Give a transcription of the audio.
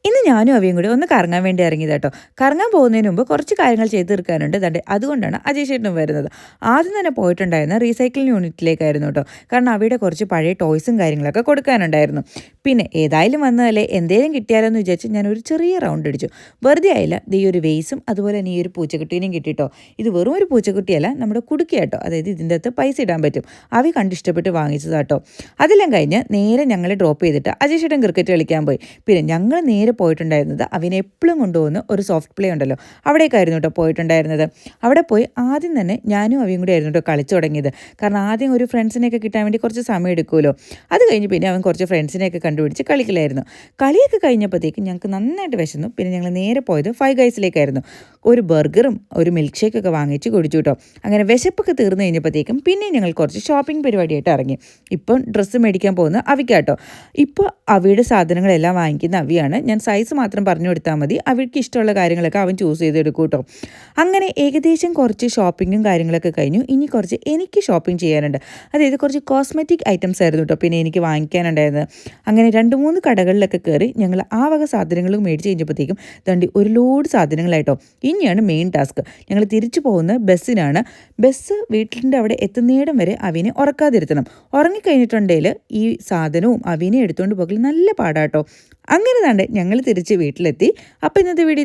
ഇന്ന് ഞാനും അവയും കൂടി ഒന്ന് കറങ്ങാൻ വേണ്ടി ഇറങ്ങിയത് കേട്ടോ. കറങ്ങാൻ പോകുന്നതിന് മുമ്പ് കുറച്ച് കാര്യങ്ങൾ ചെയ്ത് തീർക്കാനുണ്ട്. ദാണ്ടെ അതുകൊണ്ടാണ് അജയ് ചേട്ടനും വരുന്നത്. ആദ്യം തന്നെ പോയിട്ടുണ്ടായിരുന്ന റീസൈക്ലിംഗ് യൂണിറ്റിലേക്കായിരുന്നു കേട്ടോ. കാരണം അവിടെ കുറച്ച് പഴയ ടോയ്സും കാര്യങ്ങളൊക്കെ കൊടുക്കാനുണ്ടായിരുന്നു. പിന്നെ ഏതായാലും വന്നതല്ലേ എന്തേലും കിട്ടിയാലോ എന്ന് വിചാരിച്ച് ഞാൻ ഒരു ചെറിയ റൗണ്ട് അടിച്ചു. വെറുതെ ആയില്ല. ദേ ഈ ഒരു വേസും അതുപോലെ തന്നെ ഈ ഒരു പൂച്ചക്കുട്ടീനെയും കിട്ടിട്ടോ. ഇത് വെറും ഒരു പൂച്ചക്കുട്ടിയല്ല, നമ്മുടെ കുടുക്കിയാട്ടോ. അതായത് ഇതിൻ്റെ അകത്ത് പൈസ ഇടാൻ പറ്റും. അവ കണ്ടിഷ്ടപ്പെട്ട് വാങ്ങിച്ചതാട്ടോ. അതെല്ലാം കഴിഞ്ഞ് നേരെ ഞങ്ങൾ ഡ്രോപ്പ് ചെയ്തിട്ട് അജയ് ചേട്ടൻ ക്രിക്കറ്റ് കളിക്കാൻ പോയി. പിന്നെ ഞങ്ങൾ നേരെ പോയിട്ടുണ്ടായിരുന്നത് അവനെ എപ്പോഴും കൊണ്ടുപോകുന്ന ഒരു സോഫ്റ്റ് പ്ലേ ഉണ്ടല്ലോ, അവിടേക്കായിരുന്നു കേട്ടോ പോയിട്ടുണ്ടായിരുന്നത്. അവിടെ പോയി ആദ്യം തന്നെ ഞാനും അവയും കൂടി ആയിരുന്നു കേട്ടോ കളിച്ചു തുടങ്ങിയത്. കാരണം ആദ്യം ഒരു ഫ്രണ്ട്സിനെയൊക്കെ കിട്ടാൻ വേണ്ടി കുറച്ച് സമയം എടുക്കുമല്ലോ. അത് കഴിഞ്ഞ് പിന്നെ അവൻ കുറച്ച് ഫ്രണ്ട്സിനെയൊക്കെ കണ്ടുപിടിച്ച് കളിക്കലായിരുന്നു. കളിയൊക്കെ കഴിഞ്ഞപ്പോഴത്തേക്കും ഞങ്ങൾക്ക് നന്നായിട്ട് വിശന്നു. പിന്നെ ഞങ്ങൾ നേരെ പോയത് ഫൈവ് ഗൈസിലേക്കായിരുന്നു. ഒരു ബർഗറും ഒരു മിൽക്ക് ഷേക്കൊക്കെ വാങ്ങിച്ച് കുടിച്ചു കേട്ടോ. അങ്ങനെ വിശപ്പൊക്കെ തീർന്നു കഴിഞ്ഞപ്പോഴത്തേക്കും പിന്നെ ഞങ്ങൾ കുറച്ച് ഷോപ്പിംഗ് പരിപാടിയായിട്ട് ഇറങ്ങി. ഇപ്പം ഡ്രസ്സ് മേടിക്കാൻ പോകുന്ന അവിക്കാട്ടോ. ഇപ്പോൾ അവയുടെ സാധനങ്ങളെല്ലാം വാങ്ങിക്കുന്ന അവിയാണ്. ഞാൻ സൈസ് മാത്രം പറഞ്ഞു കൊടുത്താൽ മതി. അവർക്ക് ഇഷ്ടമുള്ള കാര്യങ്ങളൊക്കെ അവൻ ചൂസ് ചെയ്തെടുക്കും കേട്ടോ. അങ്ങനെ ഏകദേശം കുറച്ച് ഷോപ്പിങ്ങും കാര്യങ്ങളൊക്കെ കഴിഞ്ഞു. ഇനി കുറച്ച് എനിക്ക് ഷോപ്പിംഗ് ചെയ്യാനുണ്ട്. അതായത് കുറച്ച് കോസ്മെറ്റിക് ഐറ്റംസ് ആയിരുന്നു കേട്ടോ പിന്നെ എനിക്ക് വാങ്ങിക്കാനുണ്ടായിരുന്നത്. അങ്ങനെ 2-3 കടകളിലൊക്കെ കയറി ഞങ്ങൾ ആ വക സാധനങ്ങളും മേടിച്ച് കഴിഞ്ഞപ്പോഴത്തേക്കും ദാണ്ടി ഒരു ലോഡ് സാധനങ്ങളായിട്ടോ. ഇനിയാണ് മെയിൻ ടാസ്ക്. ഞങ്ങൾ തിരിച്ചു പോകുന്ന ബസ്സിനാണ്. ബസ് വീട്ടിൻ്റെ അവിടെ എത്തുന്നിടം വരെ അവിനെ ഉറക്കാതിരുത്തണം. ഉറങ്ങിക്കഴിഞ്ഞിട്ടുണ്ടെങ്കിൽ ഈ സാധനവും അവിനെ എടുത്തുകൊണ്ട് പോകൽ നല്ല പാടാട്ടോ. അങ്ങനെ തന്നെ ഞങ്ങൾ തിരിച്ച് വീട്ടിലെത്തി. അപ്പോൾ ഇന്നത്തെ വീഡിയോ